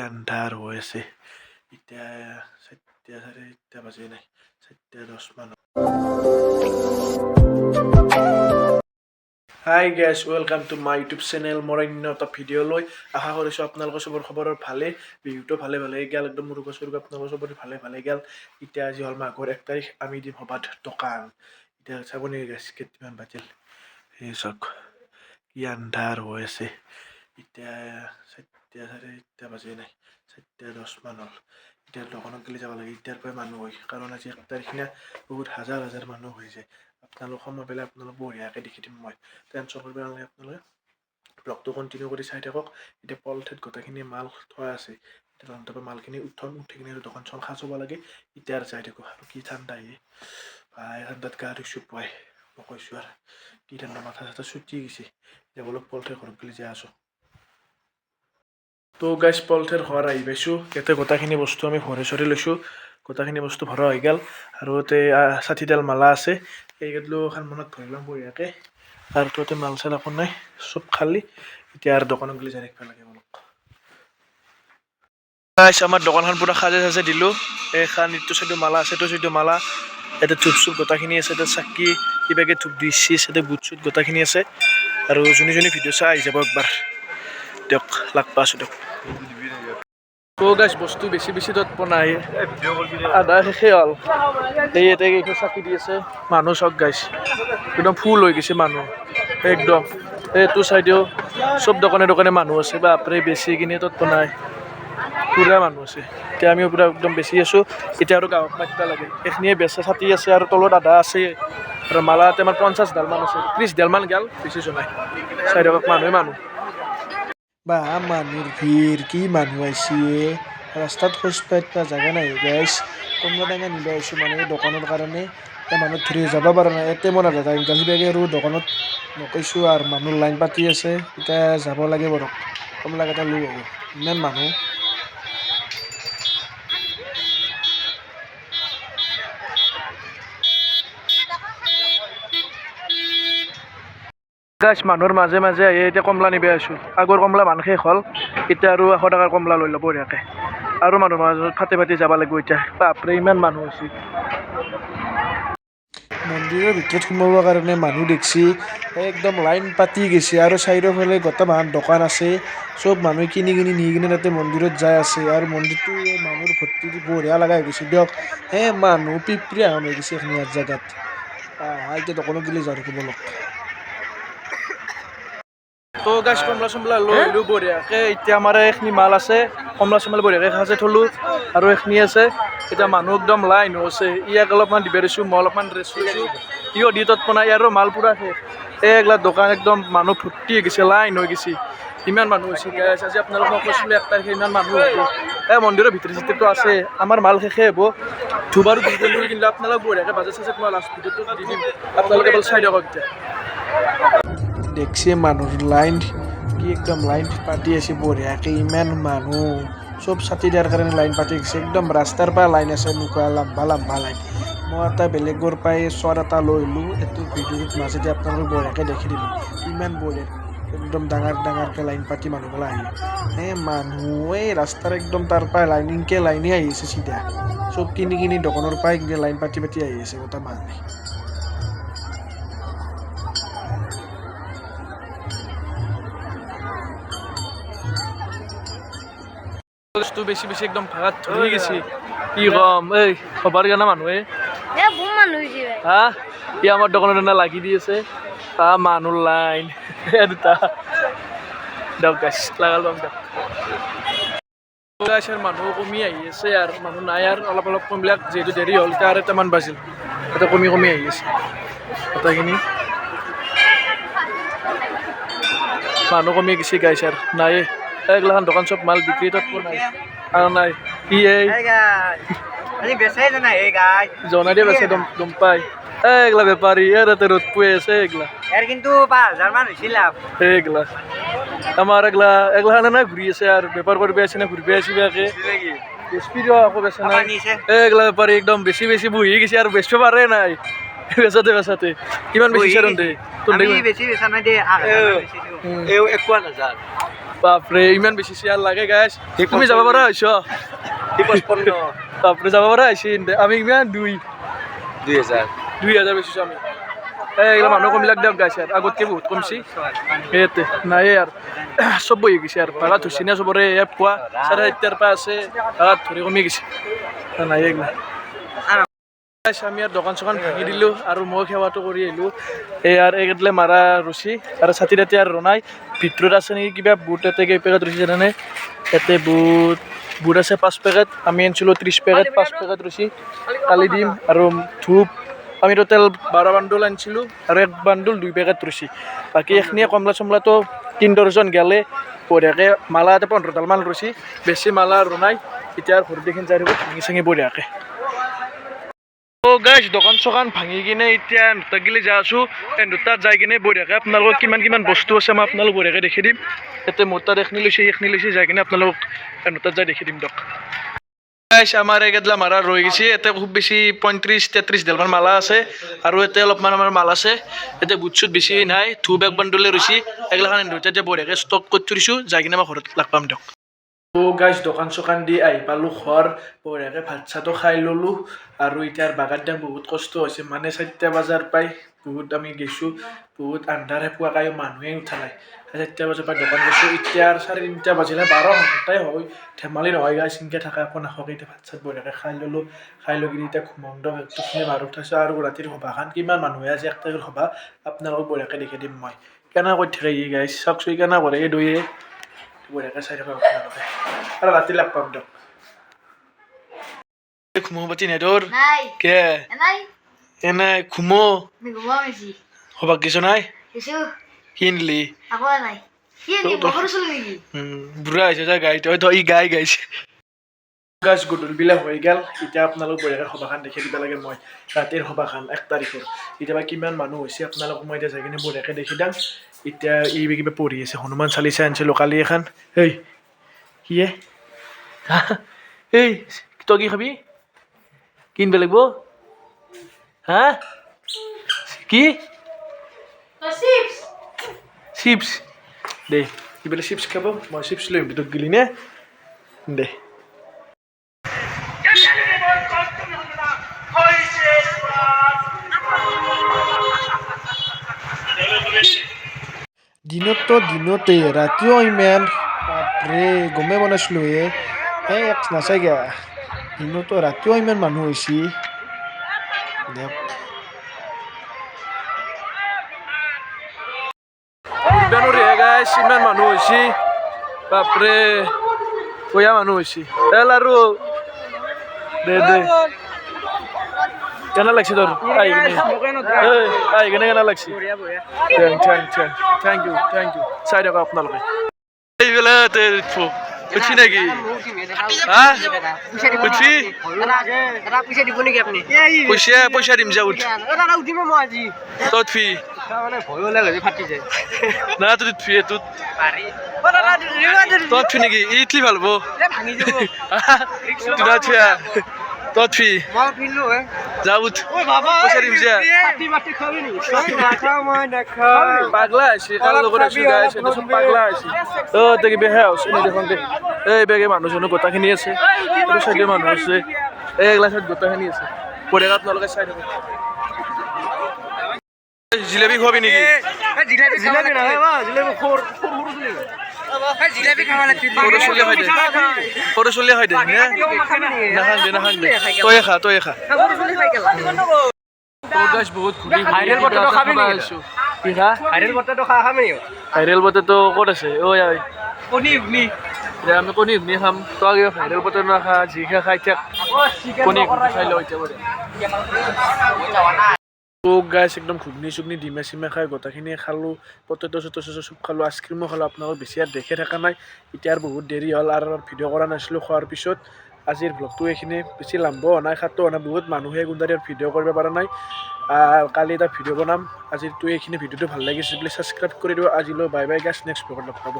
আন্ধাৰ হৈ আছে এতিয়া 4:30 বাজে নাই 4:10 মান। Hi guys, welcome to my YouTube channel. মোৰ অন্য এটা ভিডিঅ' লৈ আশা কৰিছোঁ আপোনালোকৰ চবৰ খবৰ ভালে, বিহুটো ভালে গেল, একদম মুৰুগা চুৰুগা আপোনালোকৰ চবৰে ভালে গেল। এতিয়া আজি হ'ল মাঘৰ 1 তাৰিখ, আমি দিম সবাত দোকান। এতিয়া চাব নেকি গাইজ কিমান বাজিল, সেই চাওক কি আন্ধাৰ হৈ আছে এতিয়া 4:30 বাজে নাই 4:10 মান হ'ল। এতিয়া দোকানত গেলি যাব লাগে, এতিয়াৰ পৰাই মানুহ হয়, কাৰণ আজি 1 তাৰিখ না বহুত হাজাৰ মানুহ হৈ যায়। আপোনালোক সময় পেলাই আপোনালোক বঢ়িয়াকৈ দেখি দিম, মই টেনশ্যন কৰিব নালাগে। আপোনালোকে ব্লগটো কণ্টিনিউ কৰি চাই থাকক। এতিয়া পলঠেত গোটেইখিনি মাল থোৱা আছে, এতিয়া তাহাঁতৰ মালখিনি উঠি কিনে দোকান চোকান সাজব লাগে। এতিয়া আৰু চাই থাকোঁ আৰু কি ঠাণ্ডা আহে ভাই, ঠাণ্ডাত গা ধুইছোঁ পুৱাই, মই কৈছোঁ আৰু কি ঠাণ্ডা, মাথা চাথা চুটি গৈছে। এতিয়া বোলো পলঠেৰ ঘৰত গেলি যাই আছোঁ। তো গাইজ পলঠেৰ ঘৰ আহি পাইছোঁ। ইয়াতে গোটেইখিনি বস্তু আমি ভৰাই চৰি লৈছোঁ, গোটেইখিনি বস্তু ভৰা হৈ গ'ল। আৰু ইয়াতে 60ডাল মালা আছে, এইকেইডালো এখন মনত ভৰাই ল'ম বঢ়িয়াকৈ। আৰু তো ইয়াতে মাল চাল একো নাই, চব খালী। এতিয়া আৰু দোকানত গেলি যাই থাকিব লাগে অলপ। গাইজ আমাৰ দোকানখন পূৰা সাজে চাজে দিলোঁ। এইখন ইটো চাইডো মালা আছে, এইটো চাইডো মালা। ইয়াতে ধূপ চুপ গোটেইখিনি আছে, ইয়াতে চাকি কিবাকে ধূপ দিছি, ইয়াতে বুট চুট গোটেইখিনি আছে। আৰু যোনে ভিডিঅ' চাই আহি যাব একবাৰ, দিয়ক লাগ পাইছোঁ দিয়ক। তো গাইজ বস্তু বেছি তৎ নাই, আধা শেষে হ'ল। এই ইয়াতে কেইখন চাকি দি আছে, মানুহ চাওক গাইজ একদম ফুল হৈ গৈছে মানুহ একদম। এইটো চাইডেও চব দোকানে মানুহ আছে, বাপৰে বেছি কিনি তৎ নাই, পুৰা মানুহ আছে। এতিয়া আমিও পুৰা একদম বেছি আছোঁ। এতিয়া আৰু গাঁৱত মাতিব লাগে, এইখিনিয়ে বেচা ছাতি আছে আৰু তলত আধা আছে। আৰু মালা ইয়াতে আমাৰ 50ডাল মান আছে, 30ডাল মান গেল, বেছি যোৱা নাই। চাই থাকক মানুহ বা মানুহৰ ভিৰ, কি মানুহ আহিছে। ৰাস্তাত খোজ পাতিব জাগা নাই গাইজ। কমলা টেঙা নিব আহিছোঁ মানে এই দোকানৰ কাৰণে, এই মানুহ ধৰি যাব পৰা নাই। ইয়াতে মোৰ আধা টাইম গেল, সিবাগে আৰু দোকানত নকৈছোঁ আৰু মানুহ লাইন পাতি আছে। এতিয়া যাব লাগে বাৰু, কমলাকেইটা লৈ আহোঁ, ইমান মানুহ। গাইজ মানুহৰ মাজে আহি এতিয়া কমলা নিব আহিছোঁ। আগৰ কমলা মান শেষ হ'ল, এতিয়া আৰু 100 টকাৰ কমলা লৈ ল'ব বঢ়িয়াকৈ। আৰু মানুহৰ মাজত ফাটি যাব লাগিব এতিয়া, বাপৰে ইমান মানুহ হৈছে। মন্দিৰৰ ভিতৰত সোমাবৰ কাৰণে মানুহ দেখছি একদম লাইন পাতি গৈছে। আৰু চাৰিওফালে গোটেই মাহত দোকান আছে, চব মানুহে কিনি নি কিনে তাতে মন্দিৰত যাই আছে। আৰু মন্দিৰটো মানুহৰ ভৰ্তি বঢ়িয়া লগা হৈ গৈছে দিয়ক। মানুহ পিপৰি আহোঁ হৈ গৈছে এইখিনি জেগাত। এতিয়া দোকানত গেলি যাই থাকিব লগ। তো গাইজ কমলা চমলা লৈ আহিলোঁ বঢ়িয়াকৈ। এতিয়া আমাৰ এইখিনি মাল আছে, কমলা চমলা বঢ়িয়াকৈ সাজে থলোঁ। আৰু এইখিনি আছে, এতিয়া মানুহ একদম লাইন হৈছে। ইয়াক অলপমান দিব দিছোঁ, মই অলপমান ৰেষ্ট লৈছোঁ। ইও দি তৎ নাই আৰু মাল পূৰা শেষ। এইগিলা দোকান একদম মানুহ ভৰ্তি হৈ গৈছে, লাইন হৈ গৈছে, ইমান মানুহ হৈছে গাইজ। আজি আপোনালোকক মই কৈছিলোঁ 1 তাৰিখে ইমান মানুহ হ'ব। মন্দিৰৰ ভিতৰতো আছে, আমাৰ মাল শেষে হ'ব। ধূপ আৰু কিন্তু আপোনালোক বঢ়িয়াকৈ বাজেট চাজেট মই লাষ্ট ভিডিঅ'টো দি দিম, আপোনালোকে অকল চাই থাকক। এতিয়া দেখছে মানুহৰ লাইন কি একদম লাইন পাতি আছে বঢ়িয়াকৈ, ইমান মানুহ চব ছাতি দিয়াৰ কাৰণে লাইন পাতি গৈছে। একদম ৰাস্তাৰ পৰা লাইন আছে, এনেকুৱা লম্বা লাইন। মই এটা বেলেগৰ পৰাই চৰ এটা লৈ আহিলোঁ, এইটো ভিডিঅ'টোত মাজতে আপোনালোকে বঢ়িয়াকৈ দেখি দিলোঁ, ইমান বঢ়িয়া একদম ডাঙৰকৈ লাইন পাতি মানুহবিলাক আহি। মানুহ এই ৰাস্তাৰ একদম তাৰ পৰা লাইনে আহি আছে চিধা, চব কিনি দোকানৰ পৰাই লাইন পাতি আহি আছে গোটেই মানুহ। বস্তু বেছি একদম ভাগাত ধৰি গৈছে, কি কম। এই খবৰ কাৰণে মানুহে হা ই আমাৰ দোকানত এনে লাগি দি আছে, মানুহ লাইন দুটা দিয়ক গাইছ লাগাল দিয়ক। মানুহ কমি আহি আছে আৰু মানুহ নাই আৰু অলপ কমবিলাক, যিহেতু দেৰি হ'ল এতিয়া 2:30 বাজিল, এতিয়া কমি আহি আছে গোটেইখিনি মানুহ কমি গৈছে গাইছ। আৰু নাই এইগিলাখান দোকান চব মাল বিক্ৰী তাত নাই আৰু নাই কি জনাই দিয়ে বেছে গম পাই। এইগিলা বেপাৰী ইয়াতে ৰ'দ পুৱাই আছে, এইগিলা কিন্তু 5000 মান হৈছিল। এইগিলা আমাৰ এগলাখানে নাই ঘূৰি আছে আৰু বেপাৰ কৰিব আছে না, ঘূৰিব আছে বেয়াকে বেচি দিয়ক আকৌ বেচা নাই। এইগিলা বেপাৰী একদম বেছি বহি গৈছে আৰু বেচিব পাৰে নাই। বেচাতে কিমান বেছি চাৰ দে বাপৰে ইমান বেছি শ্বেয়াৰ লাগে গাইছ তুমি যাব পৰা হৈছ বাপৰে যাব পৰা হৈছে আমি ইমান 2000 বেচিছোঁ আমি এইগিলা মানুহ কমিলাক দিয়ক গাইছে আৰু আগতকৈ বহুত কমছি সেইয়াতে নাই আৰু চব বহি গৈছে আৰু ভাগাত ধৰিছে না চবৰে পুৱা 7:30 পৰা আছে ভাগাত ধৰি কমি গৈছে নাই এইগিলা আমি আৰু দোকান চোকান ভাঙি দিলোঁ আৰু মই সেৱাটো কৰি আহিলোঁ এই আৰু এইকেইটালে মাৰা ৰচি আৰু ছাতি তাতি আৰু ৰণাই ভিতৰত আছে নেকি কিবা বুট এতে কেই পেকেট ৰচি জানানে ইয়াতে বুট আছে 5 পেকেট আমি আনিছিলোঁ 30 পেকেট 5 পেকেট ৰচি কালি দিম আৰু ধূপ আমি টোটেল 12 বাণ্ডুল আনিছিলোঁ আৰু 1 বাণ্ডুল 2 পেকেট ৰচি বাকী এইখিনিয়ে কমলা চমলাটো 3 ডৰ্জন গেলে বঢ়িয়াকৈ মালা এটা 15ডাল মান ৰচি বেছি মালা ৰণাই এতিয়া ঘৰত দেখি যাই থাকিব ভাঙি চাঙি বঢ়িয়াকৈ গাইছ দোকান চোকান ভাঙি কিনে এতিয়া নটাগিলি যাই আছোঁ দুটাত যাই কিনে বঢ়িয়াকৈ আপোনালোকক কিমান বস্তু আছে মই আপোনালোক বঢ়িয়াকৈ দেখি দিম ইয়াতে মোৰ তাত এইখিনি লৈছে যাই কিনে আপোনালোকক দুটাত যাই দেখি দিম দিয়ক গাইছ আমাৰ এইকেইডাল মাৰা ৰৈ গৈছে ইয়াতে খুব বেছি 35-33 ডালমান মালা আছে আৰু ইয়াতে অলপমান আমাৰ মাল আছে ইয়াতে বুট চুট বেছি নাই ধূপ 1 বাণ্ডুলে ৰৈছে এইগিলাখান দুটাত বঢ়িয়াকৈ ষ্টক কৰি থৈছোঁ যাই কিনে মই ঘৰত লগ পাম দিয়ক গাইছ দোকান চোকান দি আহি পালোঁ ঘৰ বঢ়িয়াকৈ ভাত চাতো খাই ল'লোঁ আৰু এতিয়া বাগান দিয়া বহুত কষ্ট হৈছে মানে 4টা বজাৰ পাই বহুত আমি গৈছোঁ বহুত আন্ধাৰে পুৱা কায়ো মানুহে উঠা নাই 4টা বজাৰ পৰা দোকান গৈছোঁ এতিয়া 3:30 বাজিলে 12 ঘণ্টাই হয় ধেমালি নহয় গাইছ এনেকৈ থকা একো নাখাওঁ এতিয়া ভাত চাত বঢ়িয়াকৈ খাই ল'লোঁ খাই লৈ কিনে এতিয়া ঘুমং দিয়ক একটুখিনি মাৰো উঠাইছোঁ আৰু ৰাতিৰ সভাখন কিমান মানুহে আজি 1 তাৰিখৰ সভা আপোনালোকক বঢ়িয়াকৈ দেখি দিম মই কেনে কৰি থাকে গাইছ চাওকচোন কেনে কৰে এই দুয়ে বঢ়িয়াকৈ চাই থাকক আপোনালোকে আৰু ৰাতি লগ পাম দিয়ক ঘুমো পাতি নাই তোৰ কে এনাই ঘুমো সবাক কিছু নাই কিনলি বুঢ়া হৈছে যা গাইটো ই গাই গাইছে গাছ গধূলিবিলাক হৈ গ'ল এতিয়া আপোনালোক বঢ়িয়াকৈ সভাখন দেখি দিব লাগে মই ৰাতিৰ সভাখন 1 তাৰিখৰ কেতিয়াবা কিমান মানুহ হৈছে আপোনালোকক মই এতিয়া যাই কিনে বঢ়িয়াকৈ দেখি দিম এতিয়া ই কিবা পঢ়ি আছে হনুমান চালিচা আনিছিলোঁ কালি এখন এই কিয়ে এই তই কি খাবি কিনব লাগিব হা কি চিপছ দে কিবা চিপছ খাব মই চিপছ লৈ ভিতৰত গেলি নে দে দিনতে ৰাতিও ইমান বাপৰে গমেই বনাইছিলোঁ এই নাচাইগা দিনতো ৰাতিও ইমান মানুহ হৈছে গাইছ ইমান মানুহ হৈছে বাপৰে কয়া মানুহ হৈছে তেল আৰু দে কেনে লাগছে তোৰ আহি কিনে কেনে লাগছে থেংক ইউ চাই থাকক আপোনালোকে এইবেলা উঠি নেকি উঠি পইচা দিম যা উঠ তই উঠবি না তুই উঠবি তই উঠবি নেকি ইটলি ভাল হব তই যা উঠ পইচা দিম যা পাগলা আছে কাল লগত আছো গাইছ এটা সব পাগলা আছে তই কি বেহে আছে নে দেখোন দে এই বেগে মানুহ জনো গোটাখিনি আছে আৰু চাইডে মানুহ আছে এই গ্লাছত গোটাখিনি আছে পৰেগাত নলকে চাই থাকো জিলেবি খাবি নেকি জিলেবি নহয় জিলেবি খোৰ জিলেবি খাব লাগে সৰু চলি হয় দে নাখাং দে তই খা গাইছ বহুত ঘূৰি ভাইৰেল বটাটো খাবি নেকি কি খা ভাইৰেল বটাটো খাবি ভাইৰেল বটাটো ক'ত আছে ঐ কণী আমি কণী খাম তই ভাইৰেল বটাটো নাখা যি খাই থাক কণী খাই লওঁ এতিয়া গাইছ একদম ঘুগনি চুগনি ডিমা চিমা খাই গোটেইখিনি খালোঁ পটেটো চব খালোঁ আইচক্ৰীমো খালোঁ আপোনালোক বেছি আৰু দেখে থকা নাই এতিয়া আৰু বহুত দেৰি হ'ল আৰু ভিডিঅ' কৰা নাছিলোঁ খোৱাৰ পিছত আজিৰ ভ্লগটো এইখিনি বেছি লাম্ব হোৱা নাই খাটো হোৱা নাই বহুত মানুহে গুণ্ডাৰী ভিডিঅ' কৰিব পৰা নাই কালি এটা ভিডিঅ' বনাম আজিৰটো এইখিনি ভিডিঅ'টো ভাল লাগিছে বুলি ছাবস্ক্ৰাইব কৰি দিব আজিলৈ বাই গাইছ নেক্সট ভ্লগত লগ পাব